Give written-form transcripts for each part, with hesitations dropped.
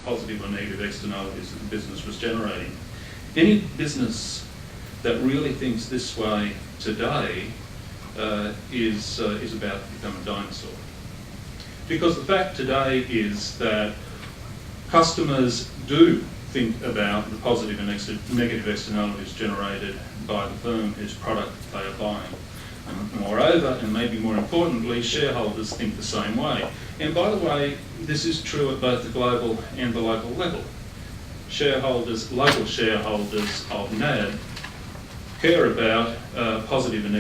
positive or negative externalities that the business was generating. Any business that really thinks this way today is about to become a dinosaur. Because the fact today is that customers do think about the positive and negative externalities generated by the firm whose product they are buying. And moreover, and maybe more importantly, shareholders think the same way. And by the way, this is true at both the global and the local level. Shareholders, local shareholders of NAB, care about positive and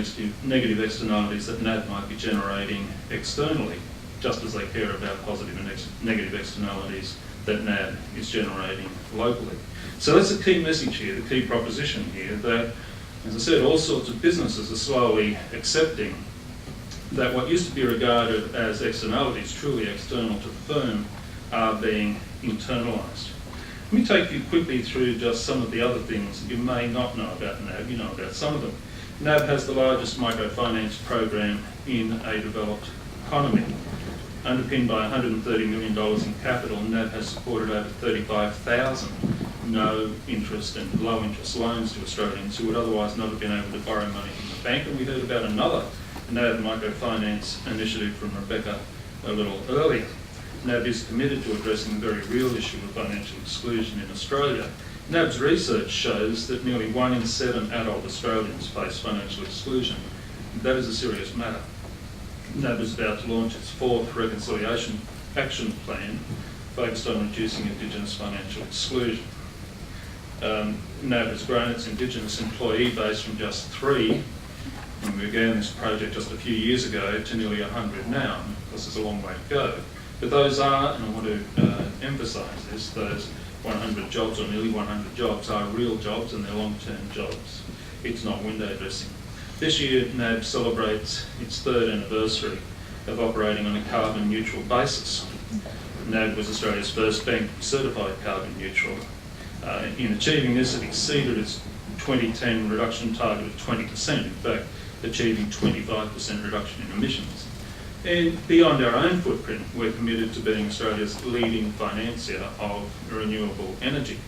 negative externalities that NAB might be generating externally, just as they care about positive and negative externalities that NAB is generating locally. So that's the key message here, the key proposition here, that, as I said, all sorts of businesses are slowly accepting that what used to be regarded as externalities, truly external to the firm, are being internalised. Let me take you quickly through just some of the other things that you may not know about NAB. You know about some of them. NAB has the largest microfinance program in a developed economy. Underpinned by $130 million in capital, NAB has supported over 35,000 no-interest and low-interest loans to Australians who would otherwise not have been able to borrow money from the bank. And we heard about another NAB microfinance initiative from Rebecca a little earlier. NAB is committed to addressing the very real issue of financial exclusion in Australia. NAB's research shows that nearly 1 in 7 adult Australians face financial exclusion. That is a serious matter. NAB is about to launch its 4th Reconciliation Action Plan focused on reducing Indigenous financial exclusion. NAB has grown its Indigenous employee base from just 3 when we began this project just a few years ago to nearly 100 now. Of course, there's a long way to go. But those are, and I want to emphasise this, those 100 jobs or nearly 100 jobs are real jobs and they're long-term jobs. It's not window dressing. This year, NAB celebrates its 3rd anniversary of operating on a carbon neutral basis. NAB was Australia's first bank certified carbon neutral. In achieving this, it exceeded its 2010 reduction target of 20%, in fact, achieving 25% reduction in emissions. And beyond our own footprint, we're committed to being Australia's leading financier of renewable energy.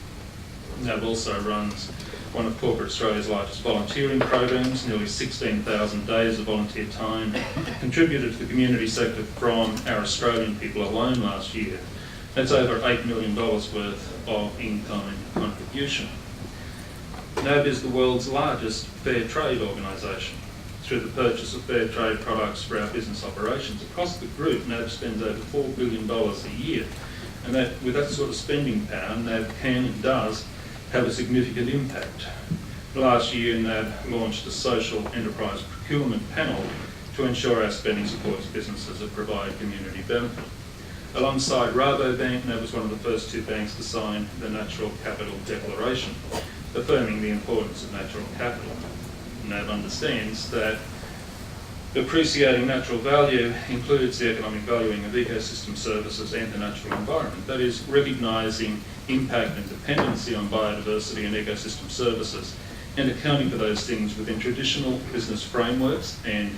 NAB also runs one of Corporate Australia's largest volunteering programs, nearly 16,000 days of volunteer time contributed to the community sector from our Australian people alone last year. That's over $8 million worth of in-kind contribution. NAB is the world's largest fair trade organisation. Through the purchase of fair trade products for our business operations across the group, NAB spends over $4 billion a year. And that, with that sort of spending power, NAB can and does have a significant impact. Last year, NAB launched a social enterprise procurement panel to ensure our spending supports businesses that provide community benefit. Alongside Rabobank, NAB was one of the first 2 banks to sign the Natural Capital Declaration, affirming the importance of natural capital. NAB understands that appreciating natural value includes the economic valuing of ecosystem services and the natural environment. That is, recognising impact and dependency on biodiversity and ecosystem services and accounting for those things within traditional business frameworks. And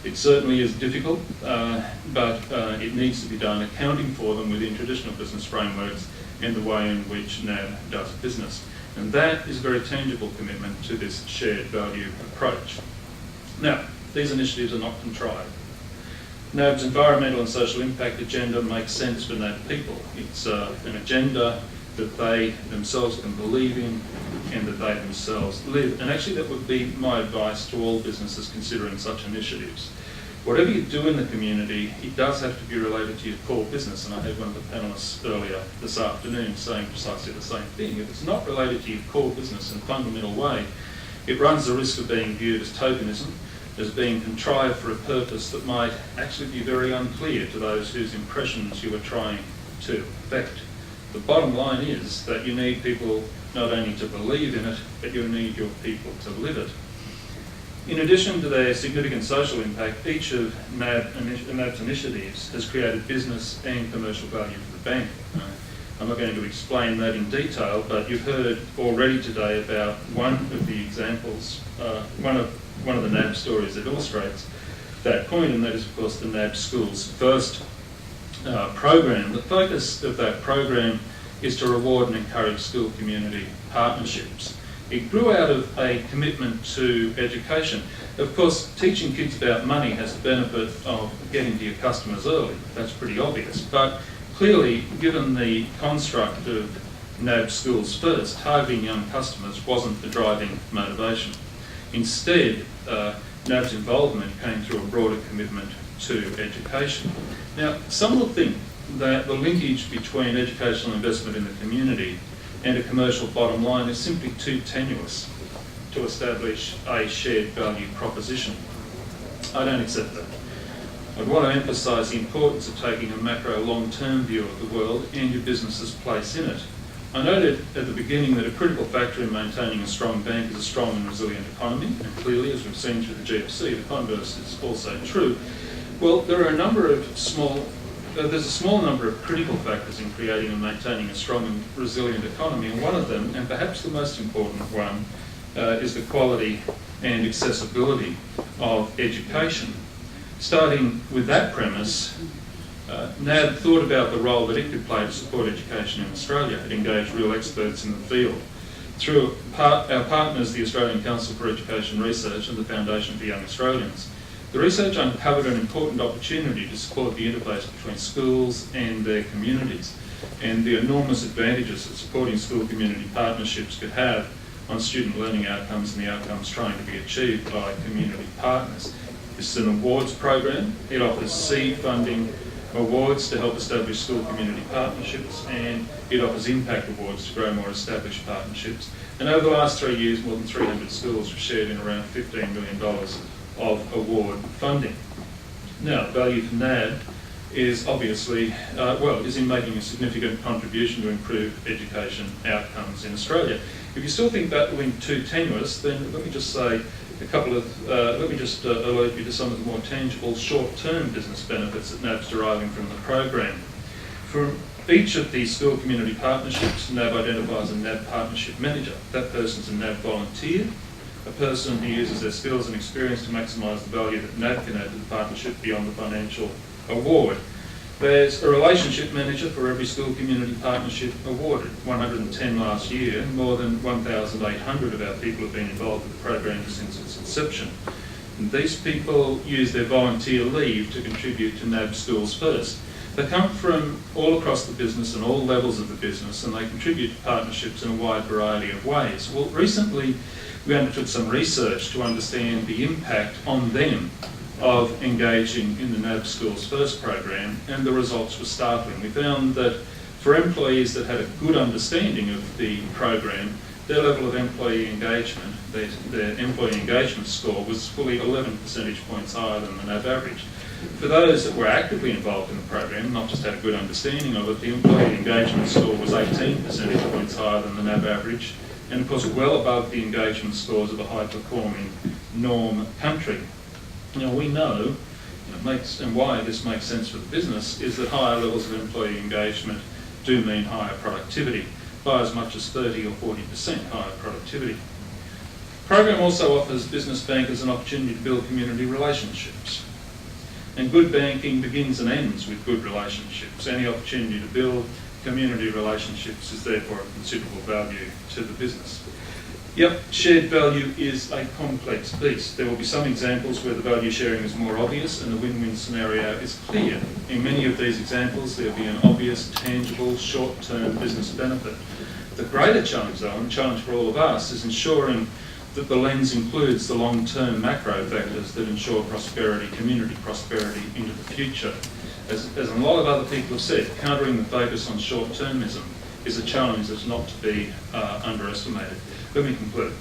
it certainly is difficult, but it needs to be done, accounting for them within traditional business frameworks and the way in which NAB does business. And that is a very tangible commitment to this shared value approach. Now, these initiatives are not contrived. NAB's environmental and social impact agenda makes sense for NAB people. It's an agenda that they themselves can believe in and that they themselves live. And actually that would be my advice to all businesses considering such initiatives. Whatever you do in the community, it does have to be related to your core business. And I heard one of the panellists earlier this afternoon saying precisely the same thing. If it's not related to your core business in a fundamental way, it runs the risk of being viewed as tokenism, as being contrived for a purpose that might actually be very unclear to those whose impressions you are trying to affect. The bottom line is that you need people not only to believe in it, but you need your people to live it. In addition to their significant social impact, each of NAB's initiatives has created business and commercial value for the bank. I'm not going to explain that in detail, but you've heard already today about one of the examples, one of the NAB stories that illustrates that point, and that is, of course, the NAB Schools First program. The focus of that program is to reward and encourage school community partnerships. It grew out of a commitment to education. Of course, teaching kids about money has the benefit of getting to your customers early. That's pretty obvious. But clearly, given the construct of NAB Schools First, targeting young customers wasn't the driving motivation. Instead, NAB's involvement came through a broader commitment to education. Now, some will think that the linkage between educational investment in the community and a commercial bottom line is simply too tenuous to establish a shared value proposition. I don't accept that. I'd want to emphasise the importance of taking a macro long-term view of the world and your business's place in it. I noted at the beginning that a critical factor in maintaining a strong bank is a strong and resilient economy, and clearly, as we've seen through the GFC, the converse is also true. Well, there are a number of there's a small number of critical factors in creating and maintaining a strong and resilient economy, and one of them, and perhaps the most important one, is the quality and accessibility of education. Starting with that premise, NAB thought about the role that it could play to support education in Australia. It engaged real experts in the field. Through our partners, the Australian Council for Education Research and the Foundation for Young Australians, the research uncovered an important opportunity to support the interface between schools and their communities, and the enormous advantages that supporting school community partnerships could have on student learning outcomes and the outcomes trying to be achieved by community partners. This is an awards program. It offers seed funding awards to help establish school community partnerships, and it offers impact awards to grow more established partnerships. And over the last 3 years, more than 300 schools have shared in around $15 million of award funding. Now, value for NAB is obviously, is in making a significant contribution to improve education outcomes in Australia. If you still think that link too tenuous, then let me just say alert you to some of the more tangible short-term business benefits that NAB's deriving from the program. For each of these school community partnerships, NAB identifies a NAB partnership manager. That person's a NAB volunteer, a person who uses their skills and experience to maximise the value that NAB can add to the partnership beyond the financial award. There's a relationship manager for every school community partnership awarded, 110 last year. More than 1,800 of our people have been involved with the program since its inception. And these people use their volunteer leave to contribute to NAB Schools First. They come from all across the business and all levels of the business, and they contribute to partnerships in a wide variety of ways. Well, recently we undertook some research to understand the impact on them of engaging in the NAB Schools First program, and the results were startling. We found that for employees that had a good understanding of the program, their level of employee engagement, their employee engagement score was fully 11 percentage points higher than the NAB average. For those that were actively involved in the program, not just had a good understanding of it, the employee engagement score was 18 percentage points higher than the NAB average, and of course well above the engagement scores of a high-performing norm country. Now, we know, and why this makes sense for the business, is that higher levels of employee engagement do mean higher productivity, by as much as 30 or 40% higher productivity. The program also offers business bankers an opportunity to build community relationships. And good banking begins and ends with good relationships. Any opportunity to build community relationships is therefore of considerable value to the business. Yep, shared value is a complex beast. There will be some examples where the value sharing is more obvious and the win-win scenario is clear. In many of these examples, there will be an obvious, tangible, short-term business benefit. The greater challenge, though, and challenge for all of us, is ensuring that the lens includes the long-term macro factors that ensure prosperity, community prosperity into the future. As a lot of other people have said, countering the focus on short-termism is a challenge that's not to be underestimated. Let me conclude.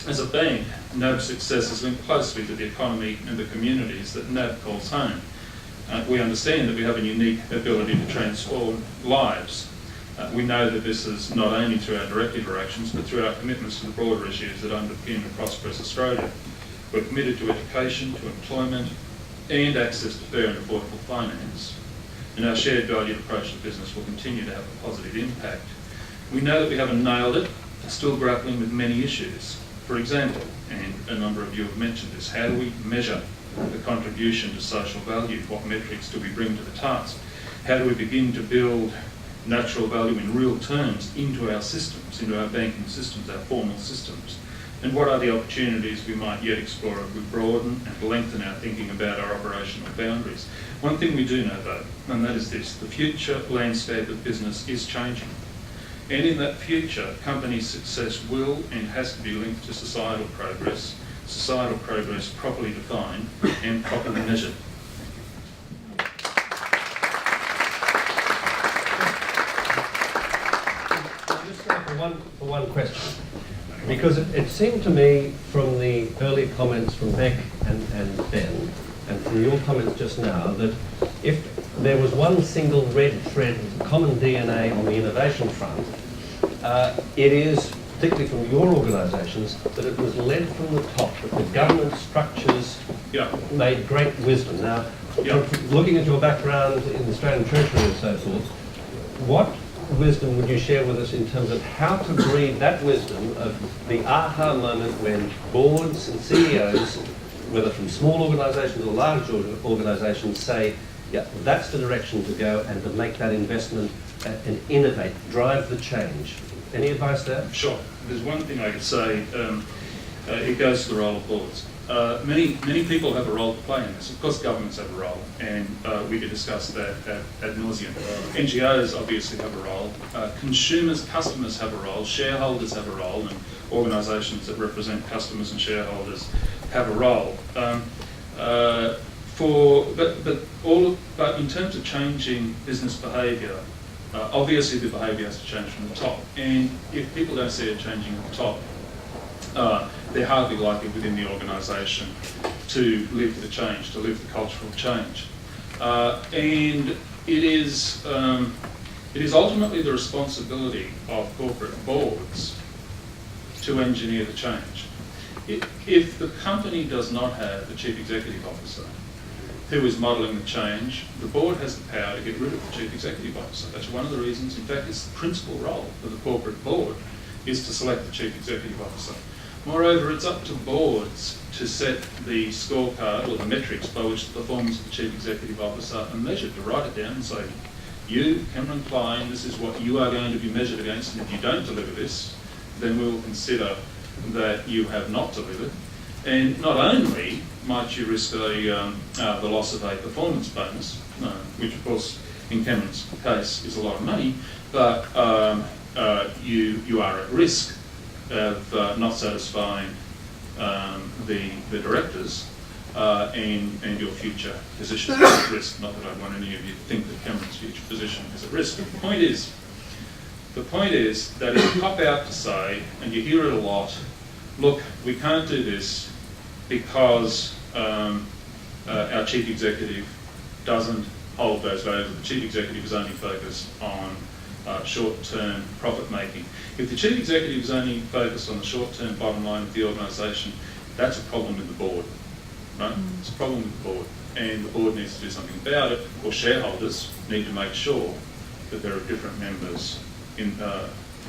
As a bank, NAB's success is linked closely to the economy and the communities that NAB calls home. We understand that we have a unique ability to transform lives. We know that this is not only through our direct interactions, but through our commitments to the broader issues that underpin a prosperous Australia. We're committed to education, to employment, and access to fair and affordable finance. And our shared valued approach to business will continue to have a positive impact. We know that we haven't nailed it, still grappling with many issues. For example, and a number of you have mentioned this, how do we measure the contribution to social value? What metrics do we bring to the task? How do we begin to build natural value in real terms into our systems, into our banking systems, our formal systems? And what are the opportunities we might yet explore if we broaden and lengthen our thinking about our operational boundaries? One thing we do know though, and that is this: the future landscape of business is changing. And in that future, company success will and has to be linked to societal progress properly defined and properly measured. I'll just go for one question, because it seemed to me from the earlier comments from Beck and Ben, and from your comments just now, that if there was one single red thread, common DNA on the innovation front, it is, particularly from your organisations, that it was led from the top, that the government structures made great wisdom. Now, from looking at your background in the Australian Treasury and so forth, what wisdom would you share with us in terms of how to breed that wisdom of the aha moment when boards and CEOs, whether from small organisations or large organisations, say, yeah, that's the direction to go, and to make that investment and innovate, drive the change? Any advice there? Sure. There's one thing I could say. It goes to the role of boards. Many people have a role to play in this. Of course, governments have a role, and we could discuss that ad nauseum. NGOs obviously have a role. Consumers, customers have a role. Shareholders have a role, and organisations that represent customers and shareholders have a role. But in terms of changing business behaviour, obviously the behaviour has to change from the top. And if people don't see it changing at the top, they're hardly likely within the organisation to live the change, to live the cultural change. And it is ultimately the responsibility of corporate boards to engineer the change. If the company does not have a chief executive officer who is modelling the change, the board has the power to get rid of the chief executive officer. That's one of the reasons. In fact, it's the principal role of the corporate board is to select the chief executive officer. Moreover, it's up to boards to set the scorecard or the metrics by which the performance of the chief executive officer are measured, to write it down and say, you, Cameron Klein, this is what you are going to be measured against, and if you don't deliver this, then we will consider that you have not delivered. And not only might you risk the loss of a performance bonus, which of course in Cameron's case is a lot of money, but you are at risk of not satisfying the directors, and your future position is at risk. Not that I want any of you to think that Cameron's future position is at risk. But the point is that if you pop out to say, and you hear it a lot, look, we can't do this because our chief executive doesn't hold those values. The chief executive is only focused on short-term profit making. If the chief executive is only focused on the short-term bottom line of the organisation, that's a problem with the board, right? It's a problem with the board, and the board needs to do something about it, or shareholders need to make sure that there are different members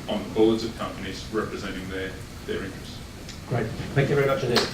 on the boards of companies representing their interests. Great. Thank you very much indeed.